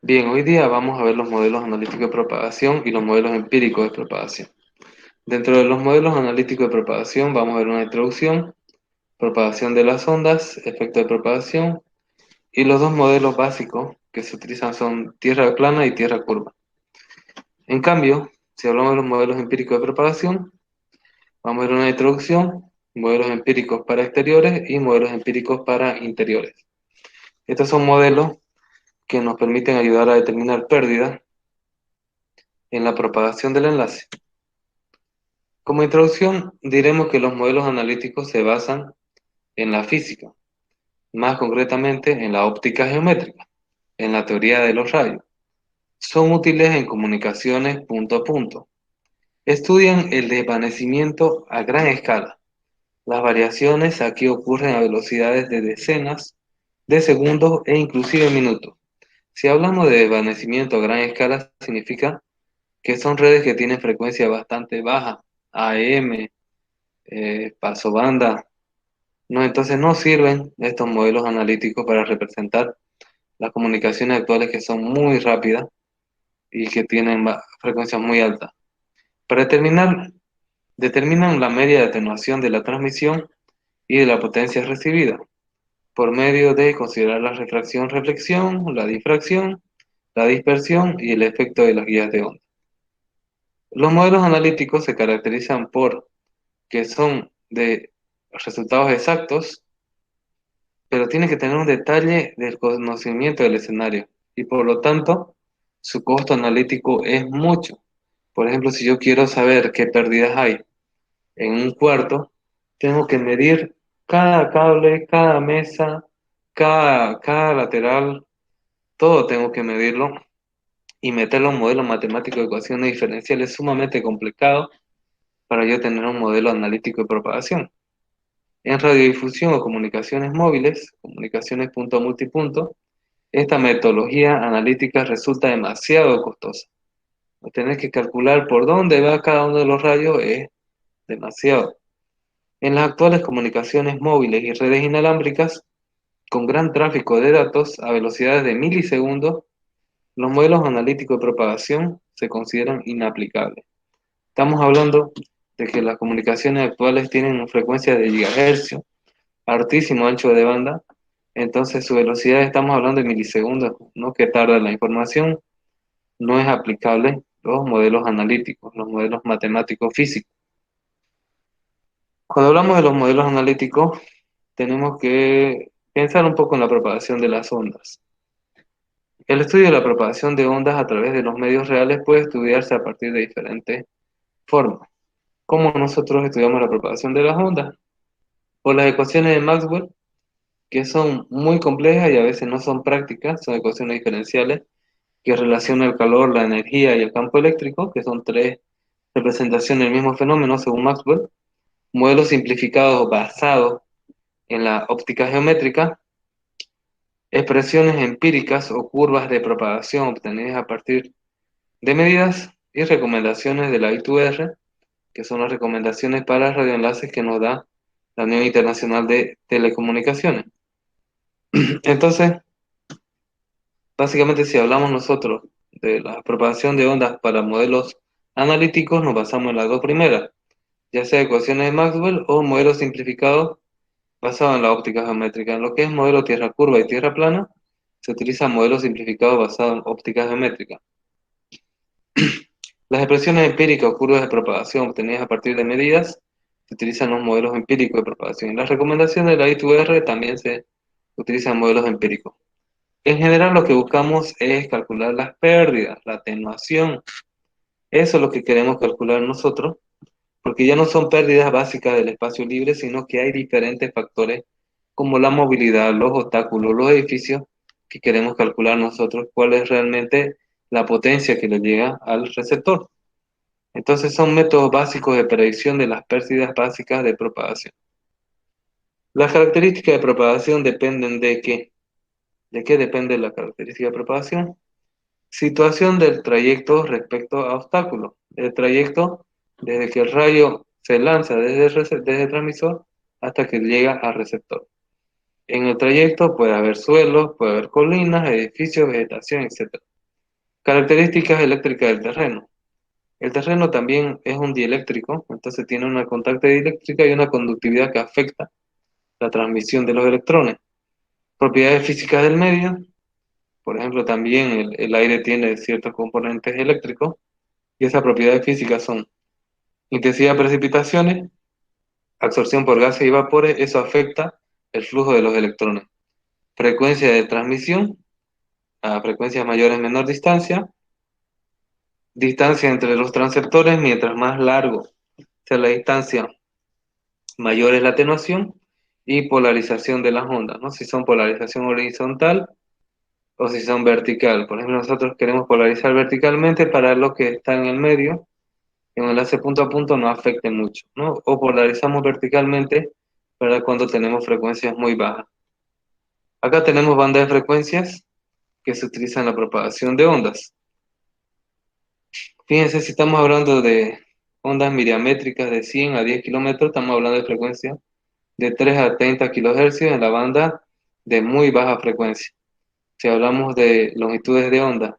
Bien, hoy día vamos a ver los modelos analíticos de propagación y los modelos empíricos de propagación. Dentro de los modelos analíticos de propagación vamos a ver una introducción, propagación de las ondas, efecto de propagación y los dos modelos básicos que se utilizan son tierra plana y tierra curva. En cambio, si hablamos de los modelos empíricos de propagación, vamos a ver una introducción, modelos empíricos para exteriores y modelos empíricos para interiores. Estos son modelos que nos permiten ayudar a determinar pérdidas en la propagación del enlace. Como introducción, diremos que los modelos analíticos se basan en la física, más concretamente en la óptica geométrica, en la teoría de los rayos. Son útiles en comunicaciones punto a punto. Estudian el desvanecimiento a gran escala. Las variaciones aquí ocurren a velocidades de decenas de segundos e inclusive minutos. Si hablamos de desvanecimiento a gran escala, significa que son redes que tienen frecuencia bastante baja, AM, paso banda. No, entonces no sirven estos modelos analíticos para representar las comunicaciones actuales que son muy rápidas y que tienen frecuencias muy altas. Para determinan la media de atenuación de la transmisión y de la potencia recibida por medio de considerar la refracción-reflexión, la difracción, la dispersión y el efecto de las guías de onda. Los modelos analíticos se caracterizan por que son de resultados exactos, pero tiene que tener un detalle del conocimiento del escenario y por lo tanto su costo analítico es mucho. Por ejemplo, si yo quiero saber qué pérdidas hay en un cuarto, tengo que medir cada cable, cada mesa, cada lateral, todo tengo que medirlo y meterlo en un modelo matemático de ecuaciones diferenciales sumamente complicado para yo tener un modelo analítico de propagación. En radiodifusión o comunicaciones móviles, comunicaciones punto a multipunto, esta metodología analítica resulta demasiado costosa. Tener que calcular por dónde va cada uno de los rayos es demasiado. En las actuales comunicaciones móviles y redes inalámbricas, con gran tráfico de datos a velocidades de milisegundos, los modelos analíticos de propagación se consideran inaplicables. Estamos hablando de que las comunicaciones actuales tienen una frecuencia de gigahercios, altísimo ancho de banda, entonces su velocidad estamos hablando de milisegundos, ¿no? Que tarda la información, no es aplicable los modelos analíticos, los modelos matemáticos físicos. Cuando hablamos de los modelos analíticos, tenemos que pensar un poco en la propagación de las ondas. El estudio de la propagación de ondas a través de los medios reales puede estudiarse a partir de diferentes formas. ¿Cómo nosotros estudiamos la propagación de las ondas? Por las ecuaciones de Maxwell, que son muy complejas y a veces no son prácticas, son ecuaciones diferenciales que relacionan el calor, la energía y el campo eléctrico, que son tres representaciones del mismo fenómeno según Maxwell, modelos simplificados basados en la óptica geométrica, expresiones empíricas o curvas de propagación obtenidas a partir de medidas y recomendaciones de la I2R, que son las recomendaciones para radioenlaces que nos da la Unión Internacional de Telecomunicaciones. Entonces, básicamente, si hablamos nosotros de la propagación de ondas para modelos analíticos, nos basamos en las dos primeras, ya sea ecuaciones de Maxwell o modelos simplificados basados en la óptica geométrica. En lo que es modelo tierra curva y tierra plana, se utilizan modelos simplificados basados en óptica geométrica. Las expresiones empíricas o curvas de propagación obtenidas a partir de medidas se utilizan los modelos empíricos de propagación. En las recomendaciones de la I2R también se utilizan modelos empíricos. En general lo que buscamos es calcular las pérdidas, la atenuación. Eso es lo que queremos calcular nosotros, porque ya no son pérdidas básicas del espacio libre, sino que hay diferentes factores como la movilidad, los obstáculos, los edificios, que queremos calcular nosotros cuál es realmente la potencia que le llega al receptor. Entonces son métodos básicos de predicción de las pérdidas básicas de propagación. Las características de propagación dependen de qué. ¿De qué depende la característica de propagación? Situación del trayecto respecto a obstáculos. El trayecto desde que el rayo se lanza desde el transmisor hasta que llega al receptor. En el trayecto puede haber suelos, puede haber colinas, edificios, vegetación, etc. Características eléctricas del terreno. El terreno también es un dieléctrico, entonces tiene una contacta dieléctrica y una conductividad que afecta la transmisión de los electrones. Propiedades físicas del medio, por ejemplo, también el aire tiene ciertos componentes eléctricos y esas propiedades físicas son intensidad de precipitaciones, absorción por gases y vapores, eso afecta el flujo de los electrones. Frecuencia de transmisión, a frecuencias mayores menor distancia, distancia entre los transceptores, mientras más largo sea la distancia, mayor es la atenuación, y polarización de las ondas, ¿no? Si son polarización horizontal o si son vertical. Por ejemplo, nosotros queremos polarizar verticalmente para lo que está en el medio, que un enlace punto a punto no afecte mucho, ¿no? O polarizamos verticalmente para cuando tenemos frecuencias muy bajas. Acá tenemos bandas de frecuencias que se utilizan en la propagación de ondas. Fíjense, si estamos hablando de ondas miriamétricas de 100 a 10 kilómetros, estamos hablando de frecuencias de 3 a 30 kilohercios en la banda de muy baja frecuencia. Si hablamos de longitudes de onda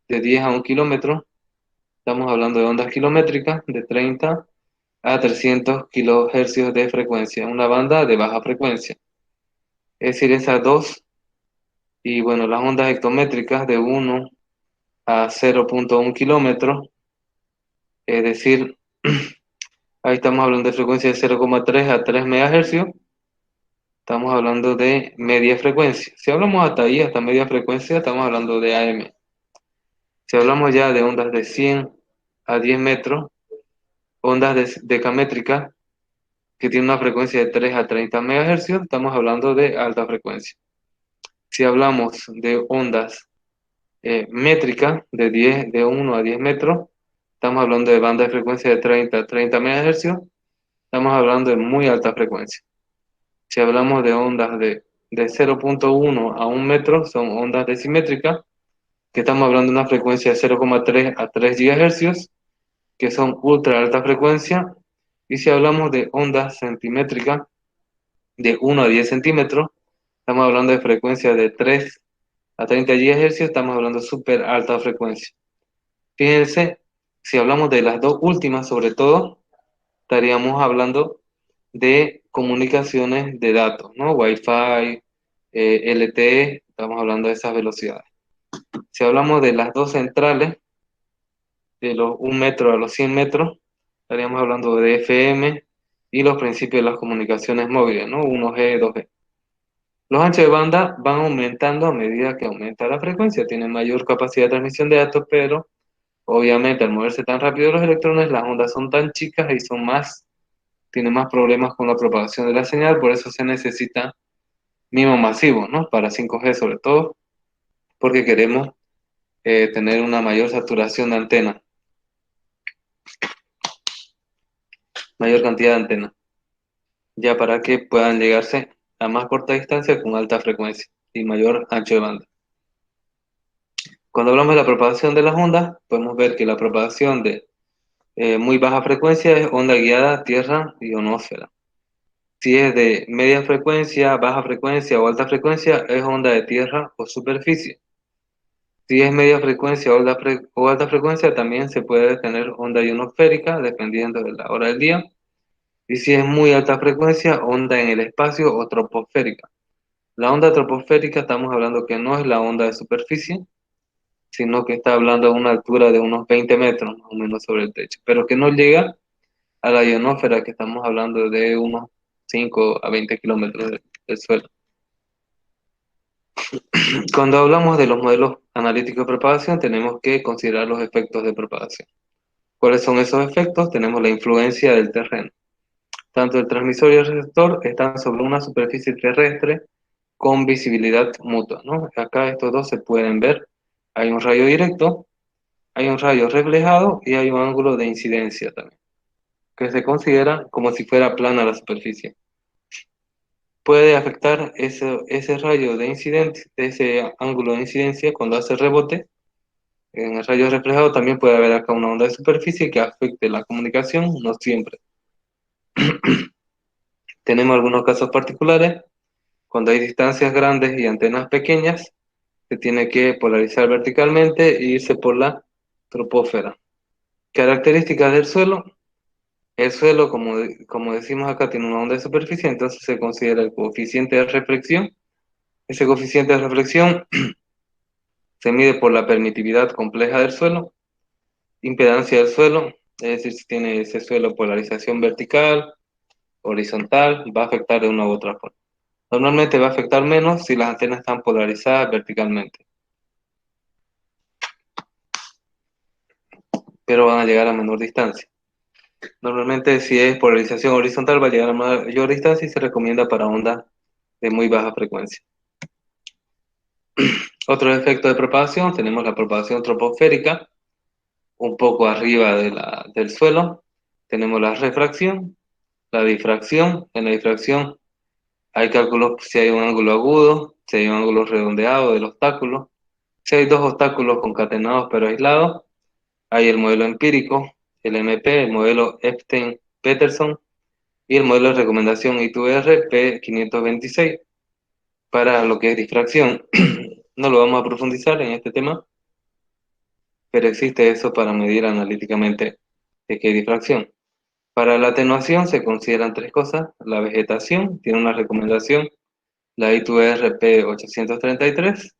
de 10 a 1 kilómetro, estamos hablando de ondas kilométricas de 30 a 300 kilohercios de frecuencia, una banda de baja frecuencia. Es decir, esas dos, y bueno, las ondas hectométricas de 1 a 0.1 kilómetros, es decir, ahí estamos hablando de frecuencia de 0,3 a 3 megahercios, estamos hablando de media frecuencia. Si hablamos hasta ahí, hasta media frecuencia, estamos hablando de AM. Si hablamos ya de ondas de 100 a 10 metros, ondas decamétricas, que tienen una frecuencia de 3 a 30 megahercios, estamos hablando de alta frecuencia. Si hablamos de ondas métricas de 1 a 10 metros, estamos hablando de banda de frecuencia de 30 a 30 megahercios, estamos hablando de muy alta frecuencia. Si hablamos de ondas de 0.1 a 1 metro, son ondas decimétricas, que estamos hablando de una frecuencia de 0,3 a 3 gigahercios, que son ultra alta frecuencia. Y si hablamos de ondas centimétricas de 1 a 10 centímetros, estamos hablando de frecuencia de 3 a 30 GHz, estamos hablando de súper alta frecuencia. Fíjense, si hablamos de las dos últimas, sobre todo, estaríamos hablando de comunicaciones de datos, ¿no? Wi-Fi, LTE, estamos hablando de esas velocidades. Si hablamos de las dos centrales, de los 1 metro a los 100 metros, estaríamos hablando de FM y los principios de las comunicaciones móviles, ¿no? 1G, 2G. Los anchos de banda van aumentando a medida que aumenta la frecuencia, tienen mayor capacidad de transmisión de datos, pero obviamente al moverse tan rápido los electrones, las ondas son tan chicas y tienen más problemas con la propagación de la señal, por eso se necesita MIMO masivo, ¿no? Para 5G sobre todo, porque queremos tener una mayor saturación de antena, mayor cantidad de antenas, ya para que puedan llegarse a más corta distancia con alta frecuencia y mayor ancho de banda. Cuando hablamos de la propagación de las ondas, podemos ver que la propagación de muy baja frecuencia es onda guiada, tierra y ionosfera. Si es de media frecuencia, baja frecuencia o alta frecuencia, es onda de tierra o superficie. Si es media frecuencia o alta frecuencia, también se puede tener onda ionosférica, dependiendo de la hora del día. Y si es muy alta frecuencia, onda en el espacio o troposférica. La onda troposférica estamos hablando que no es la onda de superficie, sino que está hablando a una altura de unos 20 metros más o menos sobre el techo, pero que no llega a la ionosfera, que estamos hablando de unos 5 a 20 kilómetros del suelo. Cuando hablamos de los modelos analíticos de propagación, tenemos que considerar los efectos de propagación. ¿Cuáles son esos efectos? Tenemos la influencia del terreno. Tanto el transmisor y el receptor están sobre una superficie terrestre con visibilidad mutua, ¿no? Acá estos dos se pueden ver. Hay un rayo directo, hay un rayo reflejado y hay un ángulo de incidencia también, que se considera como si fuera plana la superficie. Puede afectar ese rayo de incidencia, ese ángulo de incidencia cuando hace rebote. En el rayo reflejado también puede haber acá una onda de superficie que afecte la comunicación, no siempre. Tenemos algunos casos particulares, cuando hay distancias grandes y antenas pequeñas, se tiene que polarizar verticalmente e irse por la troposfera. Características del suelo. El suelo, como decimos acá, tiene una onda de superficie, entonces se considera el coeficiente de reflexión. Ese coeficiente de reflexión se mide por la permitividad compleja del suelo, impedancia del suelo, es decir, si tiene ese suelo polarización vertical, horizontal, va a afectar de una u otra forma. Normalmente va a afectar menos si las antenas están polarizadas verticalmente, pero van a llegar a menor distancia. Normalmente si es polarización horizontal va a llegar a mayor distancia y se recomienda para ondas de muy baja frecuencia. Otros efectos de propagación, tenemos la propagación troposférica, un poco arriba del suelo. Tenemos la refracción, la difracción. En la difracción hay cálculos si hay un ángulo agudo, si hay un ángulo redondeado del obstáculo. Si hay dos obstáculos concatenados pero aislados, hay el modelo empírico, el MP, el modelo Epstein-Peterson y el modelo de recomendación I2R P526 para lo que es difracción. No lo vamos a profundizar en este tema, pero existe eso para medir analíticamente de qué hay difracción. Para la atenuación se consideran tres cosas. La vegetación tiene una recomendación, la I2R P833.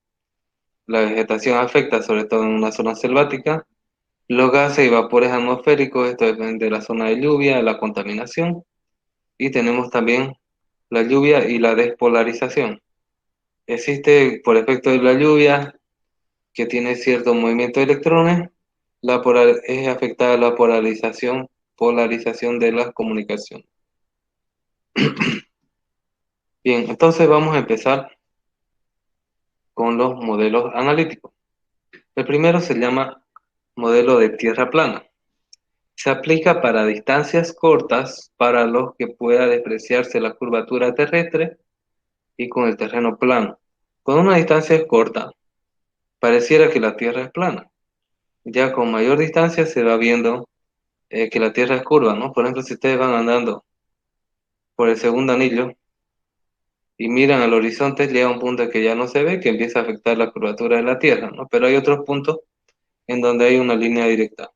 La vegetación afecta sobre todo en una zona selvática. Los gases y vapores atmosféricos, esto depende de la zona de lluvia, la contaminación. Y tenemos también la lluvia y la despolarización. Existe, por efecto de la lluvia, que tiene cierto movimiento de electrones, es afectada la polarización de las comunicaciones. Bien, entonces vamos a empezar con los modelos analíticos. El primero se llama modelo de tierra plana. Se aplica para distancias cortas para los que pueda despreciarse la curvatura terrestre y con el terreno plano. Cuando una distancia es corta, pareciera que la Tierra es plana. Ya con mayor distancia se va viendo que la Tierra es curva, ¿no? Por ejemplo, si ustedes van andando por el segundo anillo y miran al horizonte, llega un punto que ya no se ve, que empieza a afectar la curvatura de la Tierra, ¿no? Pero hay otros puntos en donde hay una línea directa.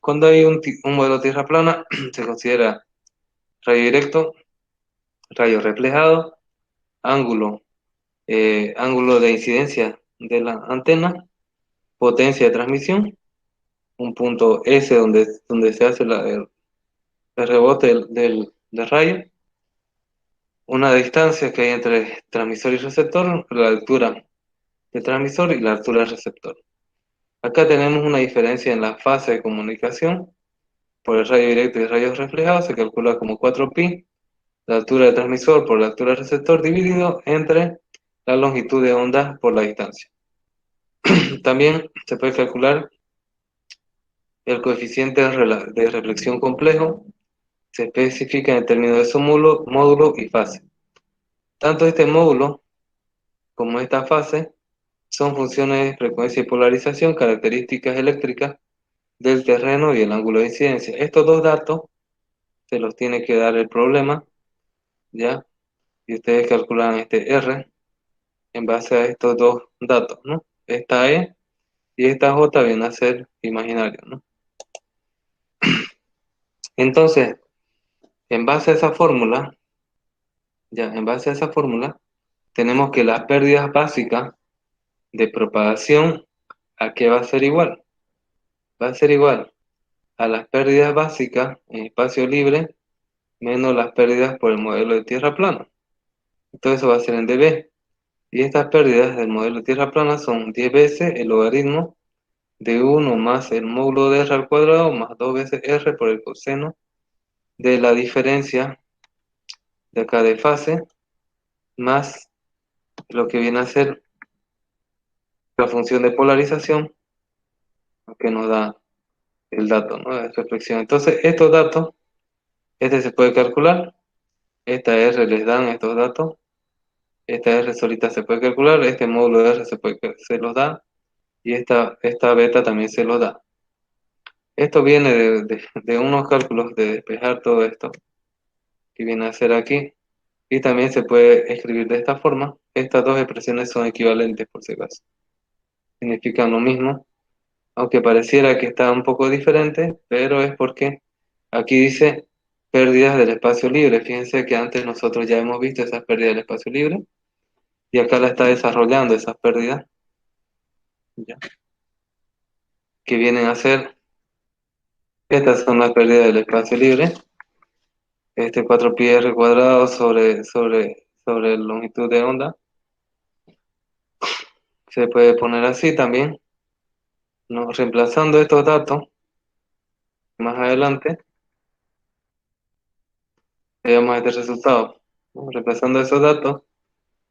Cuando hay un modelo Tierra plana, se considera rayo directo, rayo reflejado, ángulo, ángulo de incidencia de la antena, potencia de transmisión, un punto S donde se hace el rebote del rayo, una distancia que hay entre transmisor y receptor, la altura del transmisor y la altura del receptor. Acá tenemos una diferencia en la fase de comunicación. Por el rayo directo y rayos reflejados se calcula como 4pi, la altura del transmisor por la altura del receptor dividido entre la longitud de onda por la distancia. También se puede calcular el coeficiente de reflexión complejo, se especifica en términos de su módulo y fase. Tanto este módulo como esta fase son funciones de frecuencia y polarización, características eléctricas del terreno y el ángulo de incidencia. Estos dos datos se los tiene que dar el problema, ¿ya? Y ustedes calculan este R en base a estos dos datos, ¿no? Esta E y esta J vienen a ser imaginarios, ¿no? Entonces, en base a esa fórmula, en base a esa fórmula, tenemos que las pérdidas básicas de propagación, ¿a qué va a ser igual? Va a ser igual a las pérdidas básicas en espacio libre menos las pérdidas por el modelo de tierra plana. Entonces eso va a ser en dB. Y estas pérdidas del modelo de tierra plana son 10 veces el logaritmo de 1 más el módulo de r al cuadrado más 2 veces r por el coseno de la diferencia de acá de fase más lo que viene a ser la función de polarización que nos da el dato, ¿no? De reflexión. Entonces estos datos, este se puede calcular, esta R les dan estos datos, esta R solita se puede calcular, este módulo de R se los da, y esta beta también se los da. Esto viene de unos cálculos de despejar todo esto, que viene a ser aquí, y también se puede escribir de esta forma. Estas dos expresiones son equivalentes por si acaso. significan lo mismo, aunque pareciera que está un poco diferente, pero es porque aquí dice pérdidas del espacio libre. Fíjense que antes nosotros ya hemos visto esas pérdidas del espacio libre y acá la está desarrollando esas pérdidas, ¿ya? Que vienen a ser, estas son las pérdidas del espacio libre, este 4πr cuadrado sobre longitud de onda, se puede poner así también, ¿no? Reemplazando estos datos, más adelante, llegamos a este resultado, ¿no? Reemplazando esos datos,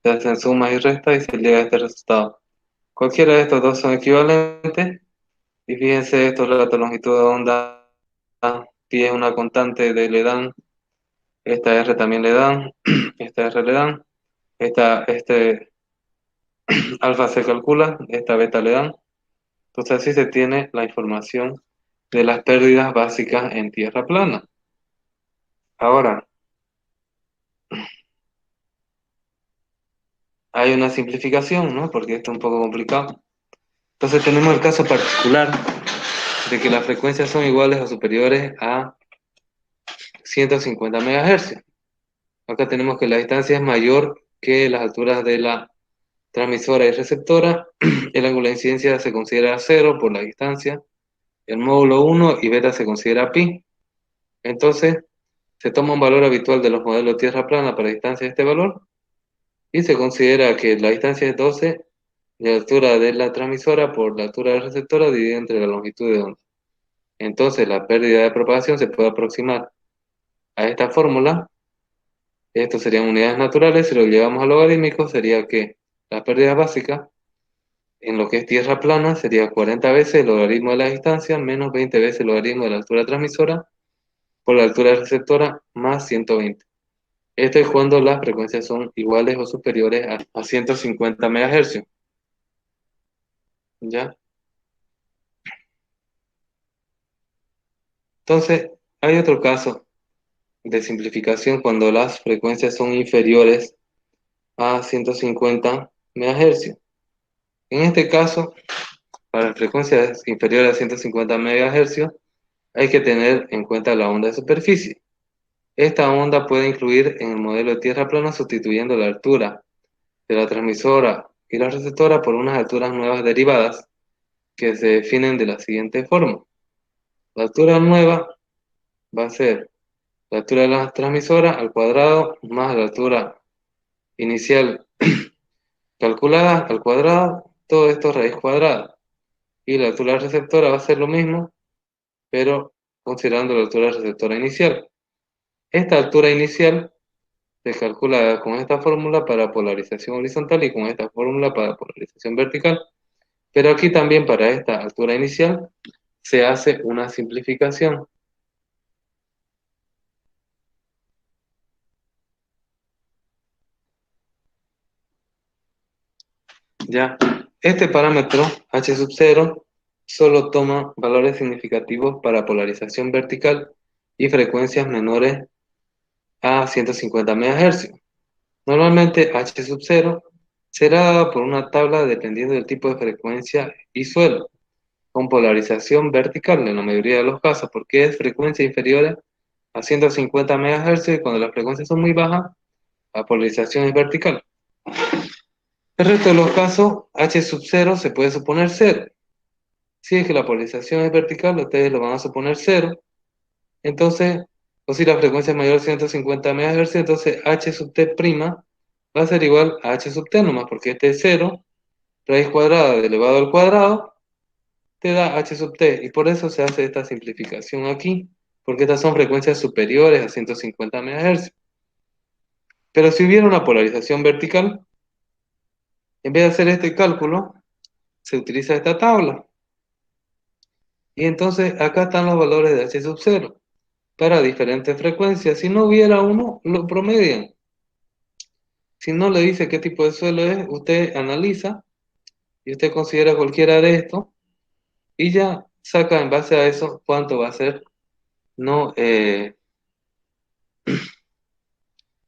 se hacen sumas y restas y se llega a este resultado. Cualquiera de estos dos son equivalentes, y fíjense, estos datos, longitud de onda, pi es una constante de le dan, esta r también le dan, esta r le dan, este alfa se calcula, esta beta le dan. Entonces así se tiene la información de las pérdidas básicas en tierra plana. Ahora, hay una simplificación, ¿no? Porque esto es un poco complicado. Entonces tenemos el caso particular de que las frecuencias son iguales o superiores a 150 MHz. Acá tenemos que la distancia es mayor que las alturas de la transmisora y receptora. El ángulo de incidencia se considera cero por la distancia. El módulo 1 y beta se considera pi. Entonces, se toma un valor habitual de los modelos de tierra plana para distancia de este valor y se considera que la distancia es 12 de la altura de la transmisora por la altura de la receptora dividida entre la longitud de onda. Entonces, la pérdida de propagación se puede aproximar a esta fórmula. Esto serían unidades naturales. Si lo llevamos a logarítmico, sería que la pérdida básica en lo que es tierra plana sería 40 veces el logaritmo de la distancia menos 20 veces el logaritmo de la altura transmisora por la altura receptora más 120. Esto es cuando las frecuencias son iguales o superiores a 150 MHz. ¿Ya? Entonces, hay otro caso de simplificación cuando las frecuencias son inferiores a 150 MHz. En este caso, para frecuencias inferiores a 150 MHz, hay que tener en cuenta la onda de superficie. Esta onda puede influir en el modelo de tierra plana sustituyendo la altura de la transmisora y la receptora por unas alturas nuevas derivadas que se definen de la siguiente forma. La altura nueva va a ser la altura de la transmisora al cuadrado más la altura inicial calculada al cuadrado, todo esto raíz cuadrada. Y la altura receptora va a ser lo mismo, pero considerando la altura receptora inicial. Esta altura inicial se calcula con esta fórmula para polarización horizontal y con esta fórmula para polarización vertical. Pero aquí también para esta altura inicial se hace una simplificación. Ya, este parámetro h sub 0 solo toma valores significativos para polarización vertical y frecuencias menores a 150 MHz. Normalmente h sub 0 será dada por una tabla dependiendo del tipo de frecuencia y suelo, con polarización vertical en la mayoría de los casos, porque es frecuencia inferior a 150 MHz y cuando las frecuencias son muy bajas, la polarización es vertical. El resto de los casos, h sub 0 se puede suponer 0. Si es que la polarización es vertical, ustedes lo van a suponer 0. Entonces, o si la frecuencia es mayor a 150 MHz, entonces h sub t' va a ser igual a h sub t nomás, porque este es 0, raíz cuadrada de elevado al cuadrado, te da h sub t. Y por eso se hace esta simplificación aquí, porque estas son frecuencias superiores a 150 MHz. Pero si hubiera una polarización vertical, en vez de hacer este cálculo, se utiliza esta tabla. Y entonces acá están los valores de h sub 0 para diferentes frecuencias. Si no hubiera uno, lo promedian. Si no le dice qué tipo de suelo es, usted analiza y usted considera cualquiera de estos y ya saca en base a eso cuánto va a ser, no,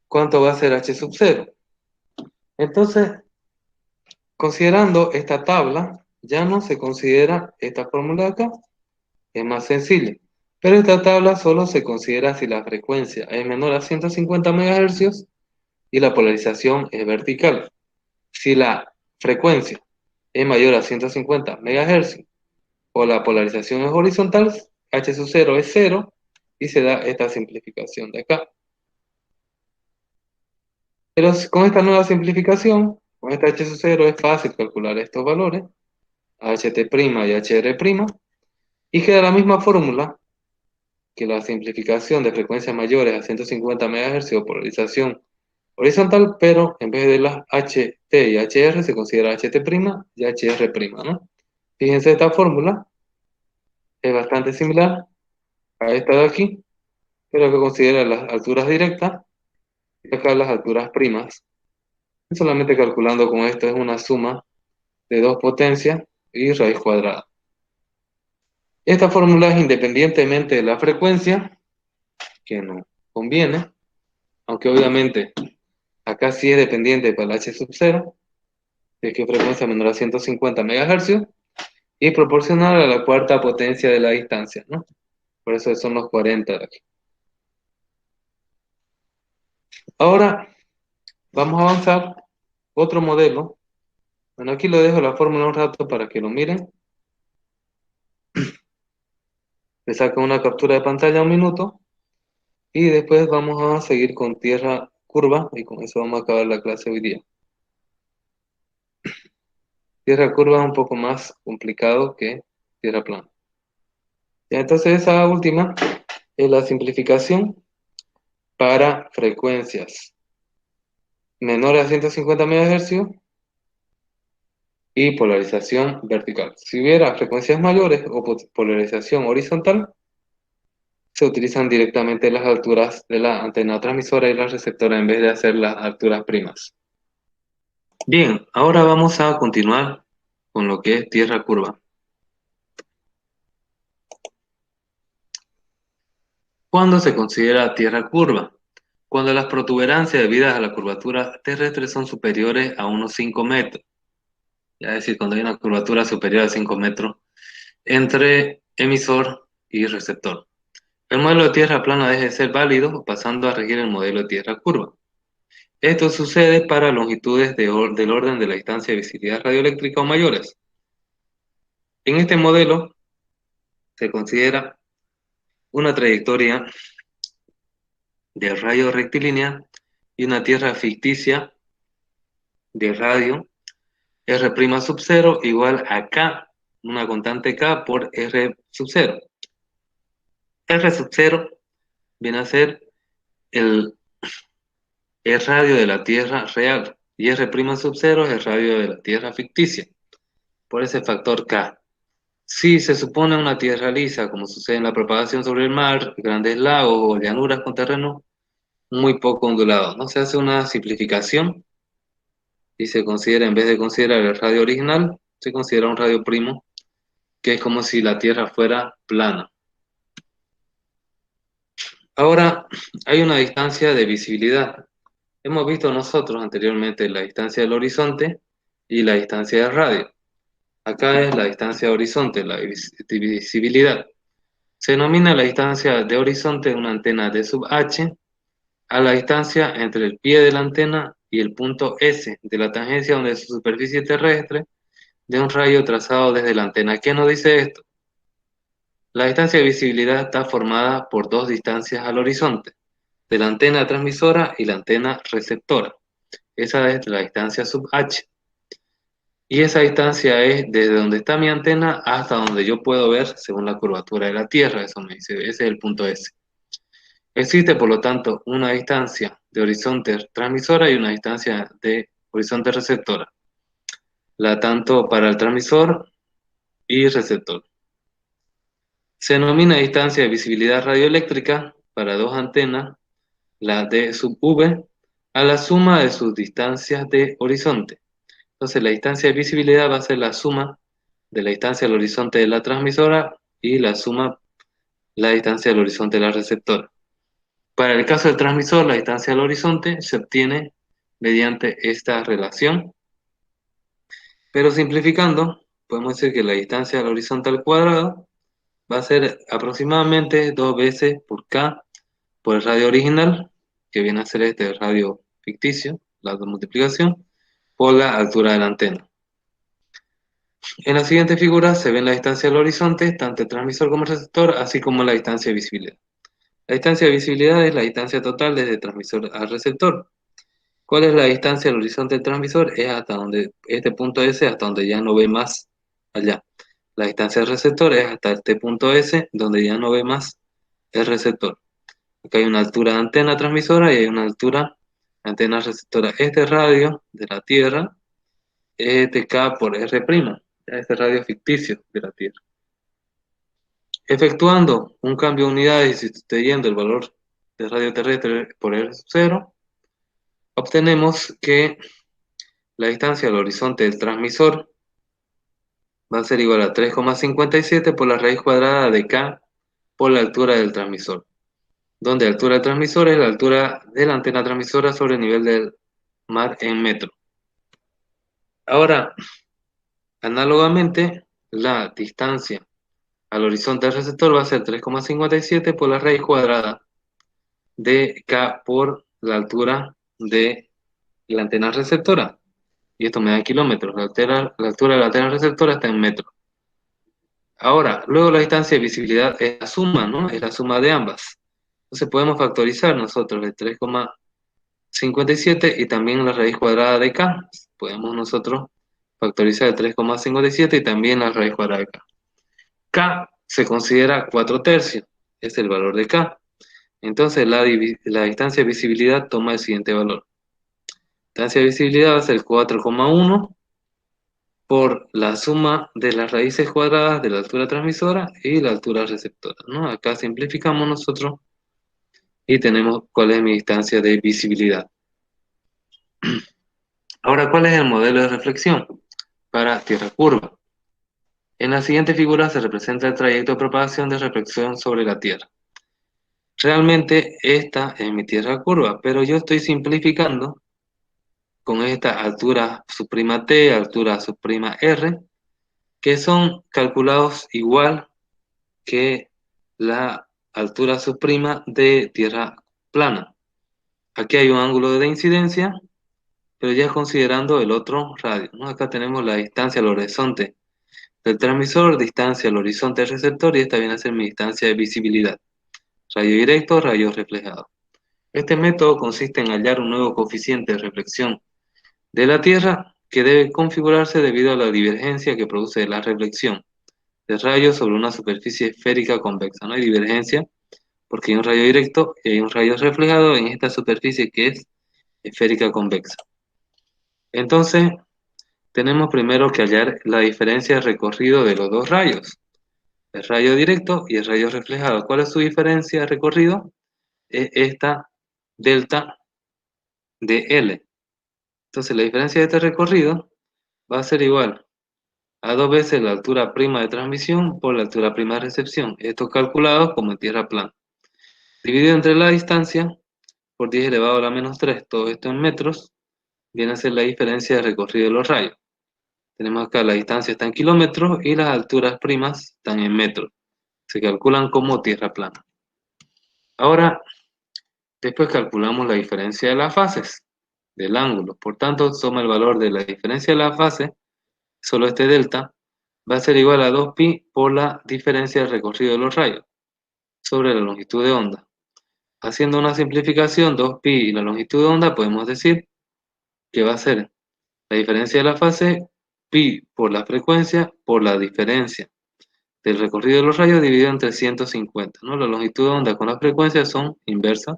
cuánto va a ser h sub 0. Entonces, considerando esta tabla, ya no se considera esta fórmula de acá, es más sencilla. Pero esta tabla solo se considera si la frecuencia es menor a 150 MHz y la polarización es vertical. Si la frecuencia es mayor a 150 MHz o la polarización es horizontal, h sub 0 es 0 y se da esta simplificación de acá. Pero con esta nueva simplificación, con esta h sub 0 es fácil calcular estos valores, ht' y hr', y queda la misma fórmula que la simplificación de frecuencias mayores a 150 MHz o polarización horizontal, pero en vez de las ht y hr se considera ht' y hr', ¿no? Fíjense, esta fórmula es bastante similar a esta de aquí, pero que considera las alturas directas y acá las alturas primas. Solamente calculando con esto es una suma de dos potencias y raíz cuadrada. Esta fórmula es independientemente de la frecuencia, que nos conviene, aunque obviamente acá sí es dependiente para el h sub 0, de que frecuencia menor a 150 MHz, y proporcional a la cuarta potencia de la distancia, ¿no? Por eso son los 40 de aquí. Ahora vamos a avanzar otro modelo. Bueno, aquí lo dejo la fórmula un rato para que lo miren. Le saco una captura de pantalla un minuto y después vamos a seguir con tierra curva y con eso vamos a acabar la clase hoy día. Tierra curva es un poco más complicado que tierra plana. Ya, entonces esa última es la simplificación para frecuencias menores a 150 MHz y polarización vertical. Si hubiera frecuencias mayores o polarización horizontal, se utilizan directamente las alturas de la antena transmisora y la receptora en vez de hacer las alturas primas. Bien, ahora vamos a continuar con lo que es tierra curva. ¿Cuándo se considera tierra curva? Cuando las protuberancias debidas a la curvatura terrestre son superiores a unos 5 metros. Es decir, cuando hay una curvatura superior a 5 metros entre emisor y receptor. El modelo de tierra plana deja de ser válido, pasando a regir el modelo de tierra curva. Esto sucede para longitudes del orden de la distancia de visibilidad radioeléctrica o mayores. En este modelo se considera una trayectoria de radio rectilínea y una tierra ficticia de radio R' sub 0 igual a K, una constante K por R sub 0. R sub 0 viene a ser el radio de la Tierra real y R' sub 0 es el radio de la Tierra ficticia, por ese factor K. Si se supone una Tierra lisa, como sucede en la propagación sobre el mar, grandes lagos o llanuras con terreno muy poco ondulado, no se hace una simplificación y se considera, en vez de considerar el radio original, se considera un radio primo, que es como si la Tierra fuera plana. Ahora, hay una distancia de visibilidad. Hemos visto nosotros anteriormente la distancia del horizonte y la distancia del radio. Acá es la distancia de horizonte, la visibilidad. Se denomina la distancia de horizonte de una antena de sub H a la distancia entre el pie de la antena y el punto S de la tangencia donde es su superficie terrestre de un rayo trazado desde la antena. ¿Qué nos dice esto? La distancia de visibilidad está formada por dos distancias al horizonte, de la antena transmisora y la antena receptora. Esa es la distancia sub H. Y esa distancia es desde donde está mi antena hasta donde yo puedo ver según la curvatura de la Tierra. Eso me dice, ese es el punto S. Existe, por lo tanto, una distancia de horizonte transmisora y una distancia de horizonte receptora. La tanto para el transmisor y receptor. Se denomina distancia de visibilidad radioeléctrica para dos antenas, la D sub V, a la suma de sus distancias de horizonte. Entonces la distancia de visibilidad va a ser la suma de la distancia al horizonte de la transmisora y la distancia al horizonte de la receptora. Para el caso del transmisor, la distancia al horizonte se obtiene mediante esta relación, pero simplificando, podemos decir que la distancia al horizonte al cuadrado va a ser aproximadamente 2 veces por K por el radio original, que viene a ser este radio ficticio, la multiplicación, por la altura de la antena. En la siguiente figura se ven la distancia al horizonte, tanto el transmisor como el receptor, así como la distancia de visibilidad. La distancia de visibilidad es la distancia total desde el transmisor al receptor. ¿Cuál es la distancia al horizonte del transmisor? Es hasta donde, este punto S, hasta donde ya no ve más allá. La distancia del receptor es hasta este punto S, donde ya no ve más el receptor. Acá hay una altura de antena transmisora y hay una altura de antena receptora. Este radio de la Tierra es de K por R', este radio ficticio de la Tierra. Efectuando un cambio de unidades y sustituyendo el valor de radio terrestre por R0, obtenemos que la distancia al horizonte del transmisor va a ser igual a 3,57 por la raíz cuadrada de K por la altura del transmisor, donde la altura del transmisor es la altura de la antena transmisora sobre el nivel del mar en metro. Ahora, análogamente, la distancia al horizonte del receptor va a ser 3,57 por la raíz cuadrada de K por la altura de la antena receptora. Y esto me da kilómetros. La altura de la antena receptora está en metros. Ahora, luego la distancia de visibilidad es la suma, ¿no? Es la suma de ambas. Entonces podemos factorizar nosotros el 3,57 y también la raíz cuadrada de K. Podemos nosotros factorizar el 3,57 y también la raíz cuadrada de K. K se considera 4 tercios, es el valor de K. Entonces la distancia de visibilidad toma el siguiente valor. La distancia de visibilidad va a ser 4,1 por la suma de las raíces cuadradas de la altura transmisora y la altura receptora, ¿no? Acá simplificamos nosotros y tenemos cuál es mi distancia de visibilidad. Ahora, ¿cuál es el modelo de reflexión para tierra curva? En la siguiente figura se representa el trayecto de propagación de reflexión sobre la Tierra. Realmente esta es mi tierra curva, pero yo estoy simplificando con esta altura sub'T, altura sub'R, que son calculados igual que la altura sub'T de tierra plana. Aquí hay un ángulo de incidencia, pero ya considerando el otro radio, ¿no? Acá tenemos la distancia al horizonte del transmisor, distancia al horizonte del receptor, y esta viene a ser mi distancia de visibilidad. Radio directo, radio reflejado. Este método consiste en hallar un nuevo coeficiente de reflexión de la Tierra que debe configurarse debido a la divergencia que produce la reflexión de rayos sobre una superficie esférica convexa. No hay divergencia porque hay un rayo directo y hay un rayo reflejado en esta superficie que es esférica convexa. Entonces, tenemos primero que hallar la diferencia de recorrido de los dos rayos, el rayo directo y el rayo reflejado. ¿Cuál es su diferencia de recorrido? Es esta delta de L. Entonces, la diferencia de este recorrido va a ser igual a 2 veces la altura prima de transmisión por la altura prima de recepción. Esto calculado como en tierra plana. Dividido entre la distancia por 10 elevado a la menos 3, todo esto en metros, viene a ser la diferencia de recorrido de los rayos. Tenemos acá la distancia está en kilómetros y las alturas primas están en metros. Se calculan como tierra plana. Ahora, después calculamos la diferencia de las fases del ángulo. Por tanto, suma el valor de la diferencia de la fase, solo este delta, va a ser igual a 2pi por la diferencia de recorrido de los rayos sobre la longitud de onda. Haciendo una simplificación, 2pi y la longitud de onda, podemos decir que va a ser la diferencia de la fase, pi por la frecuencia, por la diferencia del recorrido de los rayos dividido entre 150, ¿no? La longitud de onda con la frecuencia son inversas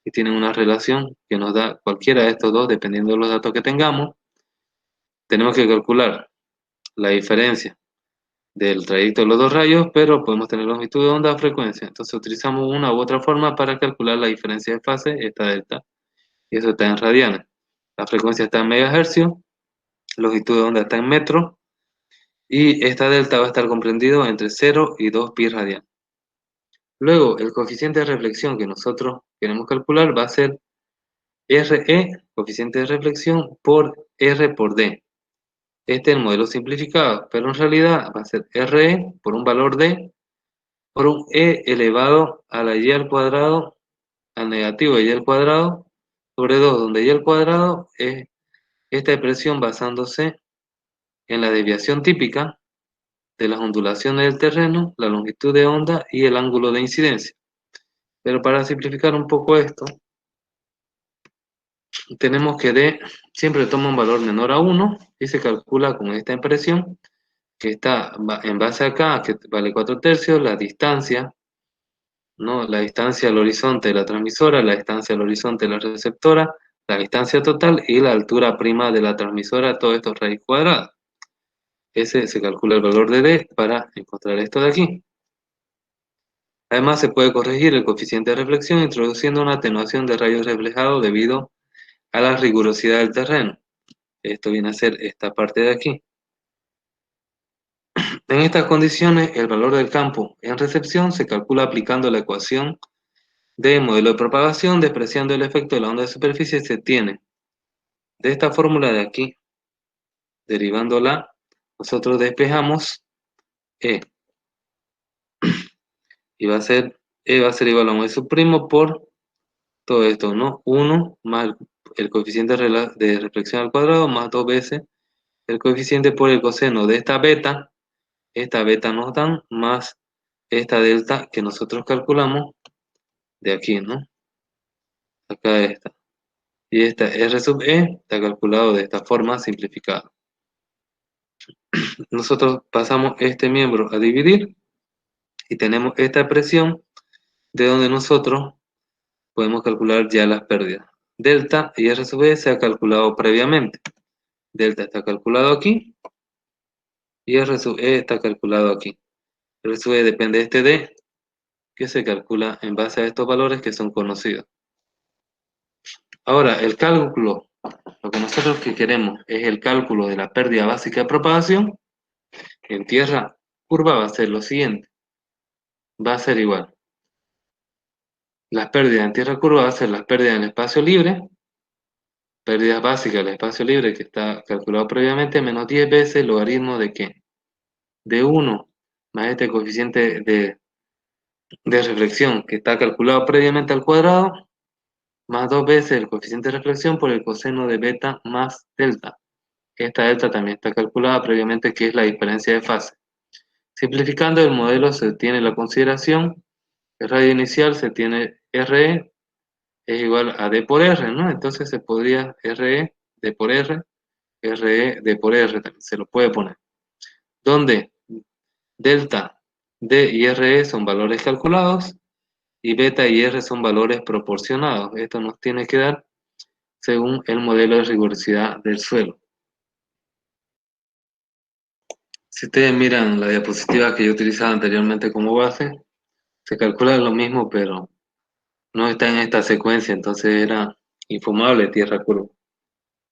y tienen una relación que nos da cualquiera de estos dos, dependiendo de los datos que tengamos. Tenemos que calcular la diferencia del trayecto de los dos rayos, pero podemos tener longitud de onda o frecuencia. Entonces utilizamos una u otra forma para calcular la diferencia de fase, esta delta, y eso está en radianes. La frecuencia está en megahercios, longitud de onda está en metros, y esta delta va a estar comprendido entre 0 y 2 pi radianes. Luego, el coeficiente de reflexión que nosotros queremos calcular va a ser RE, coeficiente de reflexión, por R por D. Este es el modelo simplificado, pero en realidad va a ser RE por un valor de, por un E elevado a la Y al cuadrado, al negativo de Y al cuadrado, sobre 2, donde Y al cuadrado es esta expresión basándose en la desviación típica de las ondulaciones del terreno, la longitud de onda y el ángulo de incidencia. Pero para simplificar un poco esto, tenemos que D siempre toma un valor menor a 1 y se calcula con esta expresión que está en base acá, que vale 4/3, la distancia, ¿no? La distancia al horizonte de la transmisora, la distancia al horizonte de la receptora, la distancia total y la altura prima de la transmisora, todo esto raíz cuadrada. Ese se calcula el valor de D para encontrar esto de aquí. Además, se puede corregir el coeficiente de reflexión introduciendo una atenuación de rayos reflejados debido a la rigurosidad del terreno. Esto viene a ser esta parte de aquí. En estas condiciones, el valor del campo en recepción se calcula aplicando la ecuación de modelo de propagación, despreciando el efecto de la onda de superficie. Se tiene de esta fórmula de aquí, derivándola, nosotros despejamos E, y va a ser E va a ser igual a un E supremo por todo esto, ¿no? 1 más el coeficiente de reflexión al cuadrado más 2 veces el coeficiente por el coseno de esta beta nos dan, más esta delta que nosotros calculamos de aquí, ¿no? Acá esta. Y esta R sub E está calculado de esta forma simplificada. Nosotros pasamos este miembro a dividir y tenemos esta expresión de donde nosotros podemos calcular ya las pérdidas. Delta y R sub E se ha calculado previamente. Delta está calculado aquí y R sub E está calculado aquí. R sub E depende de este D, que se calcula en base a estos valores que son conocidos. Ahora, el cálculo, lo que nosotros que queremos es el cálculo de la pérdida básica de propagación. En tierra curva va a ser lo siguiente. Va a ser igual. Las pérdidas en tierra curva va a ser las pérdidas en el espacio libre, pérdidas básicas del espacio libre que está calculado previamente, menos 10 veces el logaritmo de ¿qué? De 1 más este coeficiente de reflexión que está calculado previamente al cuadrado, más 2 veces el coeficiente de reflexión por el coseno de beta más delta. Esta delta también está calculada previamente, que es la diferencia de fase. Simplificando el modelo se tiene la consideración, el radio inicial se tiene RE es igual a D por R, ¿no? Entonces se podría RE, D por R, RE, D por R también se lo puede poner. Donde delta, D y RE son valores calculados y beta y R son valores proporcionados. Esto nos tiene que dar según el modelo de rigurosidad del suelo. Si ustedes miran la diapositiva que yo utilizaba anteriormente como base, se calcula lo mismo, pero no está en esta secuencia, entonces era infumable tierra curva.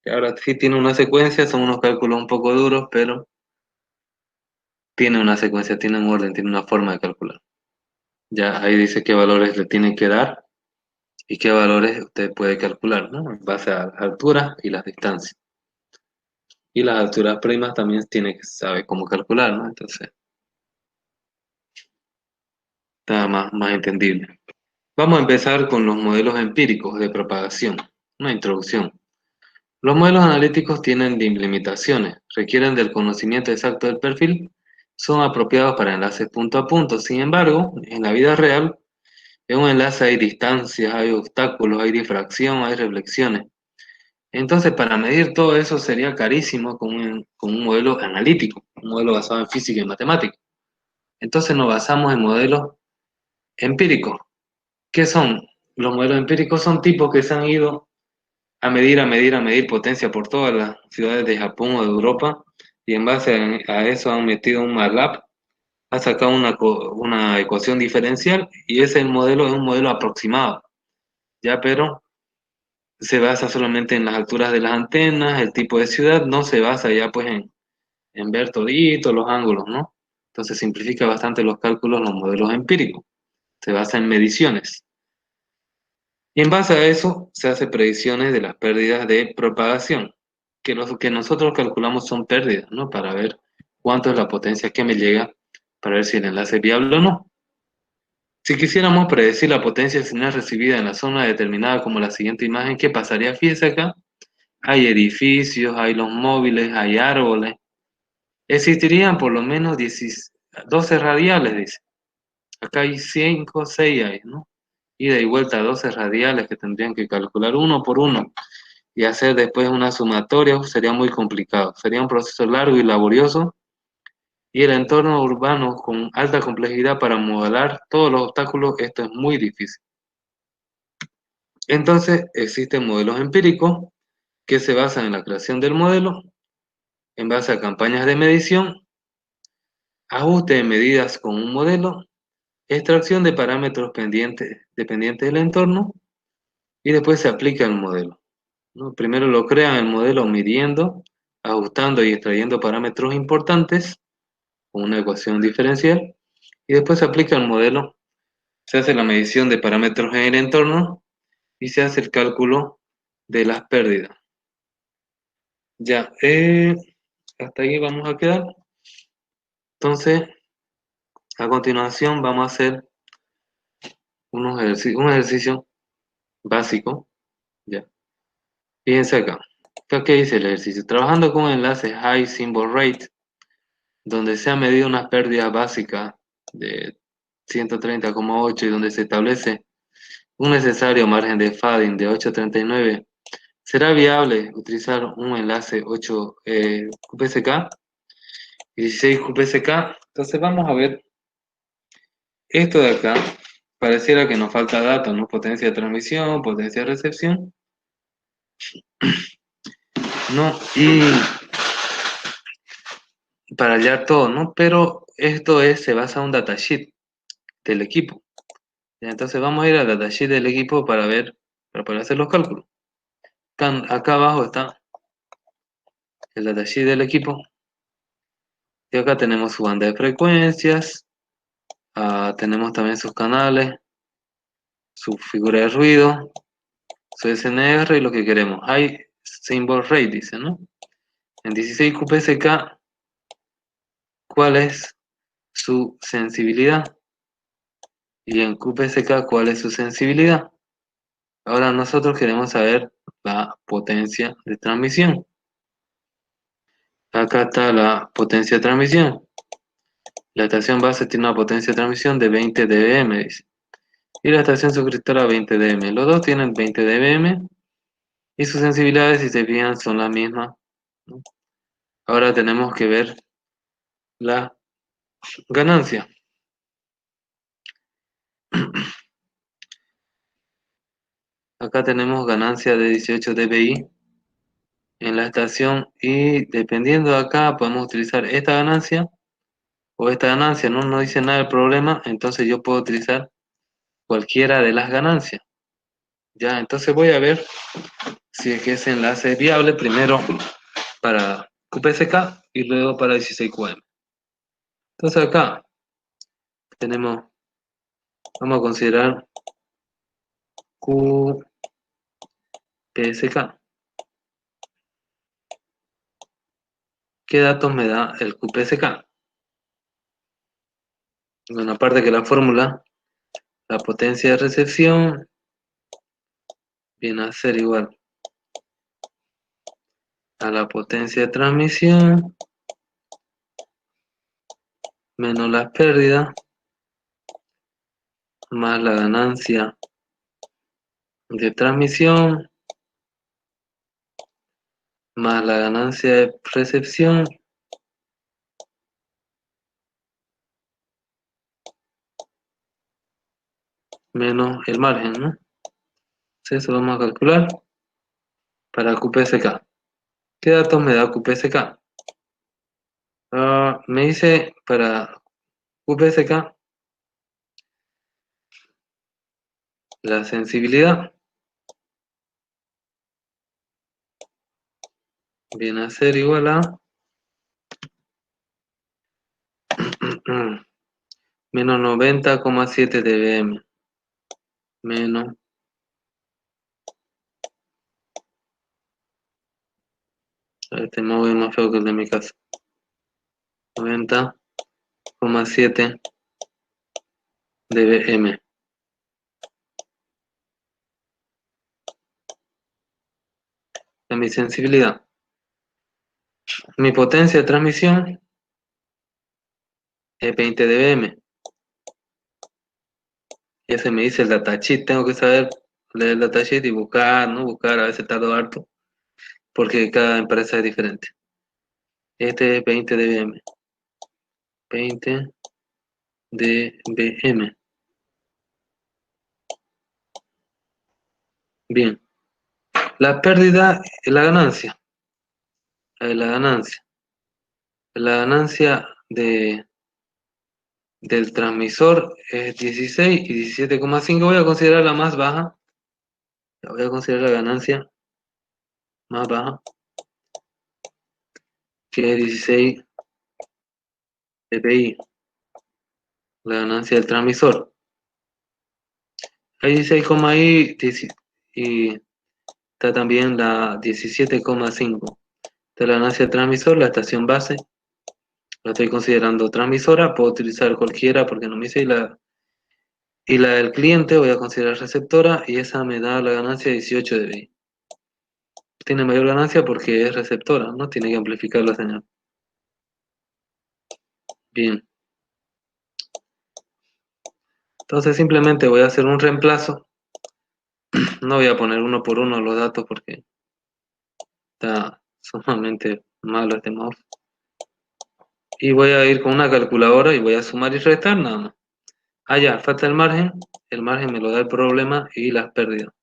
Y ahora sí tiene una secuencia, son unos cálculos un poco duros, pero tiene una secuencia, tiene un orden, tiene una forma de calcular. Ya ahí dice qué valores le tienen que dar y qué valores usted puede calcular, ¿no? En base a las alturas y las distancias. Y las alturas primas también tiene que saber cómo calcular, ¿no? Entonces, está más entendible. Vamos a empezar con los modelos empíricos de propagación. Una introducción. Los modelos analíticos tienen limitaciones, requieren del conocimiento exacto del perfil, son apropiados para enlaces punto a punto. Sin embargo, en la vida real, en un enlace hay distancias, hay obstáculos, hay difracción, hay reflexiones. Entonces, para medir todo eso sería carísimo con un modelo analítico, un modelo basado en física y matemática. Entonces nos basamos en modelos empíricos. ¿Qué son? Los modelos empíricos son tipos que se han ido a medir potencia por todas las ciudades de Japón o de Europa, y en base a eso han metido un MATLAB, ha sacado una ecuación diferencial, y ese modelo es un modelo aproximado, ya, pero se basa solamente en las alturas de las antenas, el tipo de ciudad, no se basa ya pues en ver todito los ángulos, ¿no? Entonces simplifica bastante los cálculos, los modelos empíricos, se basa en mediciones. Y en base a eso se hace predicciones de las pérdidas de propagación. que lo que nosotros calculamos son pérdidas, ¿no? Para ver cuánto es la potencia que me llega, para ver si el enlace es viable o no. Si quisiéramos predecir la potencia señal recibida en la zona determinada como la siguiente imagen, ¿qué pasaría? Fíjese acá, hay edificios, hay los móviles, hay árboles. Existirían por lo menos 12 radiales, dice. Acá hay 5, 6 hay, ¿no? Ida y vuelta 12 radiales que tendrían que calcular uno por uno y hacer después una sumatoria sería muy complicado. Sería un proceso largo y laborioso y el entorno urbano con alta complejidad para modelar todos los obstáculos, esto es muy difícil. Entonces, existen modelos empíricos que se basan en la creación del modelo, en base a campañas de medición, ajuste de medidas con un modelo, extracción de parámetros dependientes del entorno y después se aplica el modelo, ¿no? Primero lo crean el modelo midiendo, ajustando y extrayendo parámetros importantes con una ecuación diferencial y después se aplica el modelo, se hace la medición de parámetros en el entorno y se hace el cálculo de las pérdidas. Ya, hasta ahí vamos a quedar. Entonces, a continuación vamos a hacer un ejercicio básico. Ya. Fíjense acá. Acá ¿qué dice el ejercicio? Trabajando con enlaces High Symbol Rate, donde se ha medido una pérdida básica de 130,8 y donde se establece un necesario margen de fading de 839, ¿será viable utilizar un enlace 8 QPSK y 16 QPSK? Entonces vamos a ver esto de acá. Pareciera que nos falta datos, ¿no? Potencia de transmisión, potencia de recepción, ¿no? Y para hallar todo, ¿no? Pero se basa en un datasheet del equipo. Ya, entonces vamos a ir al datasheet del equipo para poder hacer los cálculos. Acá abajo está el datasheet del equipo. Y acá tenemos su banda de frecuencias, tenemos también sus canales, su figura de ruido, su SNR y lo que queremos. Hay symbol rate, dice, ¿no? En 16 QPSK, ¿cuál es su sensibilidad? Y en QPSK, ¿cuál es su sensibilidad? Ahora nosotros queremos saber la potencia de transmisión. Acá está la potencia de transmisión. La estación base tiene una potencia de transmisión de 20 dBm, dice. Y la estación suscriptora 20 dBm. Los dos tienen 20 dBm y sus sensibilidades, si se fijan, son las mismas, ¿no? Ahora tenemos que ver la ganancia. Acá tenemos ganancia de 18 dBi en la estación y dependiendo de acá podemos utilizar esta ganancia o esta ganancia, no nos dice nada del problema, entonces yo puedo utilizar cualquiera de las ganancias. Ya, entonces voy a ver si es que ese enlace es viable primero para QPSK y luego para 16QM. Entonces acá tenemos, vamos a considerar QPSK. ¿Qué datos me da el QPSK? Bueno, aparte que la fórmula, la potencia de recepción viene a ser igual a la potencia de transmisión menos las pérdidas más la ganancia de transmisión más la ganancia de recepción menos el margen, ¿no? Entonces eso vamos a calcular para QPSK. ¿Qué datos me da QPSK? Me dice para QPSK la sensibilidad viene a ser igual a menos 90,7 dBm menos Este móvil es más feo que el de mi casa. 90,7 dBm. En mi sensibilidad. Mi potencia de transmisión es 20 dBm. Y ese me dice el datasheet. Tengo que saber leer el datasheet y buscar, ¿no? Buscar, a veces tardo harto, porque cada empresa es diferente. Este es 20 dBm. 20 dBm. Bien. La pérdida es la ganancia. La ganancia. La ganancia del transmisor es 16 y 17,5. Voy a considerar la más baja. Voy a considerar la ganancia más baja, que es 16 dpi. La ganancia del transmisor. Hay 16, y está también la 17,5. De la ganancia del transmisor, la estación base. La estoy considerando transmisora. Puedo utilizar cualquiera porque no me dice. Y la del cliente voy a considerar receptora y esa me da la ganancia de 18 dB. Tiene mayor ganancia porque es receptora, ¿no? Tiene que amplificar la señal. Bien. Entonces simplemente voy a hacer un reemplazo. No voy a poner uno por uno los datos porque está sumamente malo este mouse. Y voy a ir con una calculadora y voy a sumar y restar nada más. Ah, ya, falta el margen. El margen me lo da el problema y las pérdidas.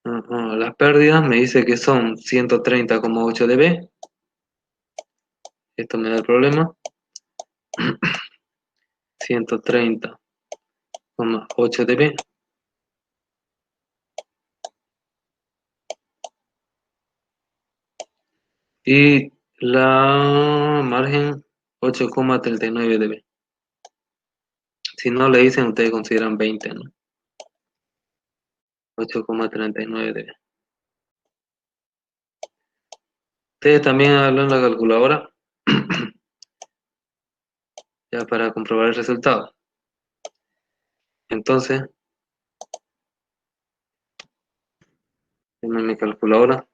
Las pérdidas me dice que son 130,8 dB. Esto me da el problema. 130,8 dB. Y la margen 8,39 dB. Si no le dicen, ustedes consideran 20, ¿no? 8,39 dB. Ustedes también hablan la calculadora ya para comprobar el resultado. Entonces, tengo mi calculadora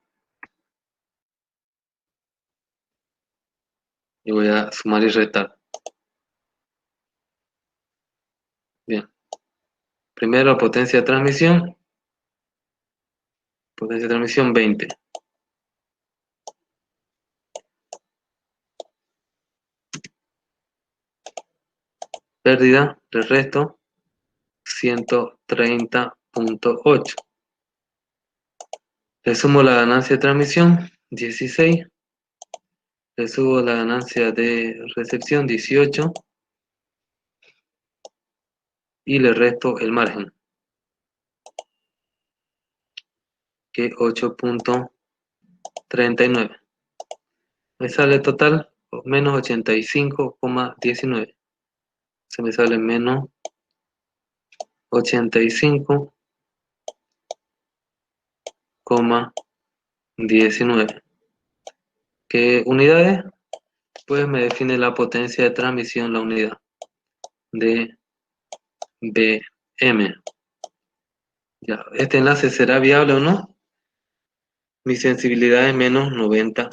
y voy a sumar y restar. Bien. Primero, potencia de transmisión. Potencia de transmisión 20. Pérdida, del resto, 130,8. Le sumo la ganancia de transmisión, 16. Le subo la ganancia de recepción, 18. Y le resto el margen, que es 8,39. Me sale total menos 85,19. Se me sale menos 85,19. ¿Qué unidades? Pues me define la potencia de transmisión, la unidad de BM. Ya, ¿este enlace será viable o no? Mi sensibilidad es menos 90.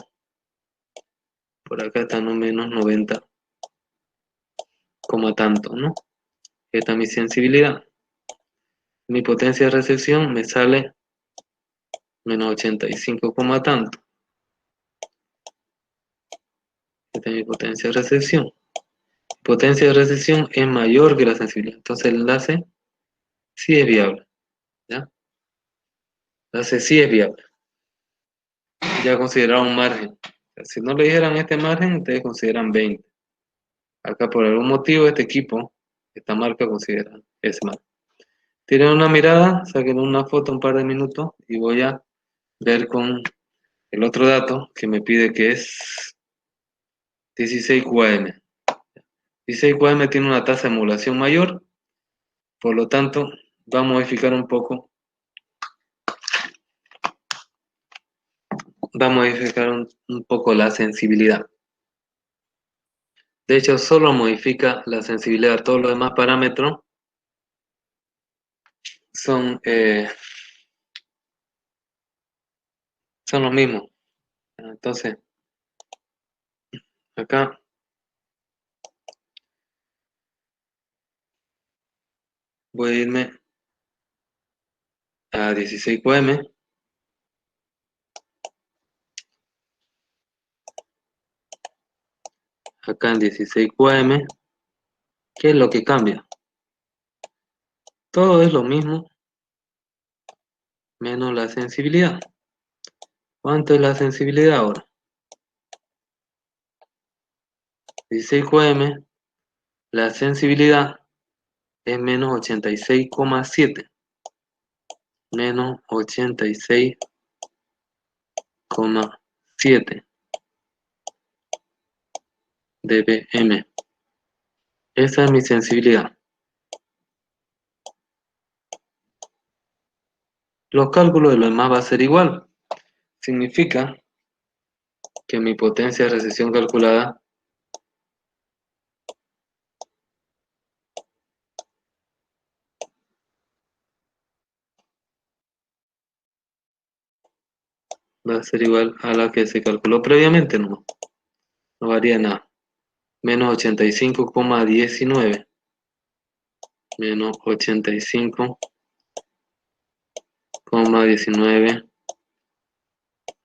Por acá está no menos 90, como tanto, ¿no? Esta es mi sensibilidad. Mi potencia de recepción me sale menos 85, tanto. Esta es mi potencia de recepción. Potencia de recepción es mayor que la sensibilidad. Entonces el enlace sí es viable. ¿Ya? El enlace sí es viable. Ya considerado un margen. Si no le dijeran este margen, ustedes consideran 20. Acá por algún motivo este equipo, esta marca considera ese margen. Tienen una mirada, saquen una foto un par de minutos y voy a ver con el otro dato que me pide, que es 16 QAM. 16 QAM tiene una tasa de emulación mayor, por lo tanto va a modificar un poco va a modificar un poco la sensibilidad. De hecho, solo modifica la sensibilidad. Todos los demás parámetros son, son los mismos. Entonces, acá voy a irme a 16 qm. Acá en 16 qm, ¿qué es lo que cambia? Todo es lo mismo, menos la sensibilidad. ¿Cuánto es la sensibilidad ahora? 16 qm, la sensibilidad es menos 86,7. Menos 86,7 dBm. Esa es mi sensibilidad. Los cálculos de lo demás va a ser igual. Significa que mi potencia de recesión calculada va a ser igual a la que se calculó previamente, no varía nada. Menos 85,19. Menos 85,19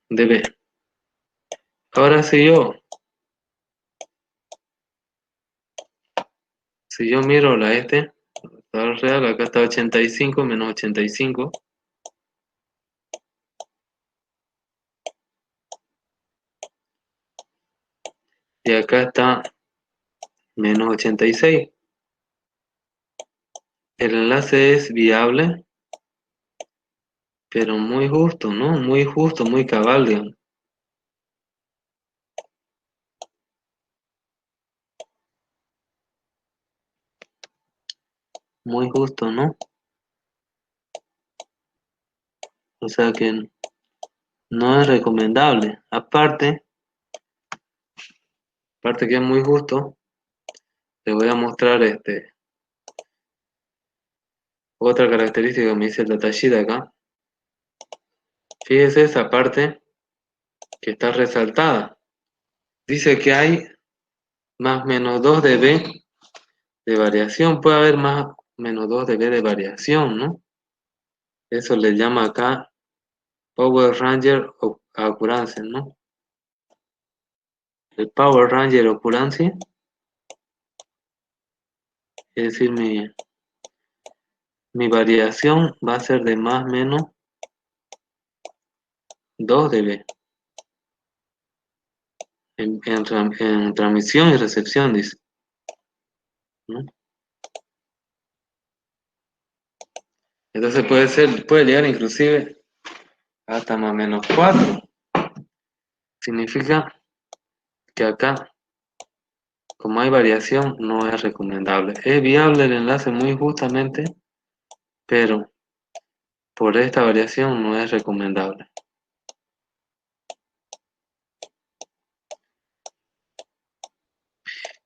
dB. Ahora si yo miro la real, acá está 85 menos 85. Y acá está menos 86. El enlace es viable, pero muy justo, ¿no? Muy justo, muy cabal, digamos. Muy justo, ¿no? O sea que no es recomendable. Aparte que es muy justo, les voy a mostrar otra característica que me dice el datasheet acá. Fíjese esa parte que está resaltada. Dice que hay más menos 2 dB de variación. Puede haber más menos 2 dB de variación, ¿no? Eso le llama acá Power Ranger Occurrence, ¿no? El Power Ranger Occurrence, es decir, mi variación va a ser de más o menos 2 dB en transmisión y recepción, dice, ¿no? Entonces puede llegar inclusive hasta más o menos 4. Significa que acá, como hay variación, no es recomendable. Es viable el enlace muy justamente, pero por esta variación no es recomendable.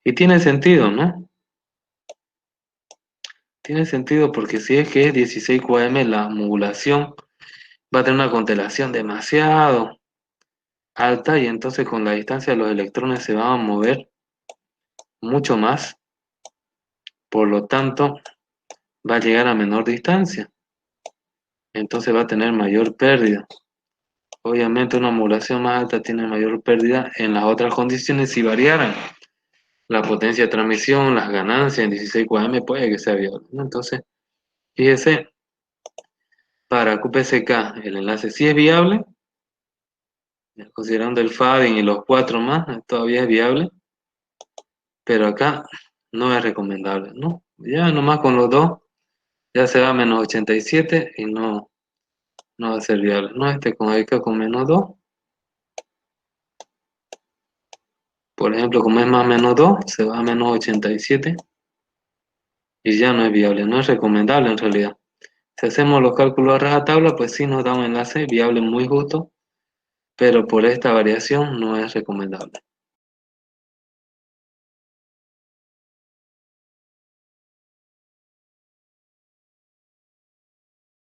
Y tiene sentido, ¿no? Tiene sentido porque si es que es 16 qm, la modulación va a tener una constelación demasiado alta y entonces con la distancia los electrones se van a mover mucho más, por lo tanto va a llegar a menor distancia, entonces va a tener mayor pérdida. Obviamente una modulación más alta tiene mayor pérdida en las otras condiciones si variaran la potencia de transmisión, las ganancias en 16 qm puede que sea viable, ¿no? Entonces, fíjese, para QPSK el enlace sí es viable, considerando el fading y los 4 más, todavía es viable, pero acá no es recomendable, ¿no? Ya nomás con los dos ya se va a menos 87 y no va a ser viable, ¿no? Con acá con menos 2, por ejemplo, como es más menos 2, se va a menos 87 y ya no es viable, no es recomendable en realidad. Si hacemos los cálculos a rajatabla, pues sí nos da un enlace viable muy justo, pero por esta variación no es recomendable.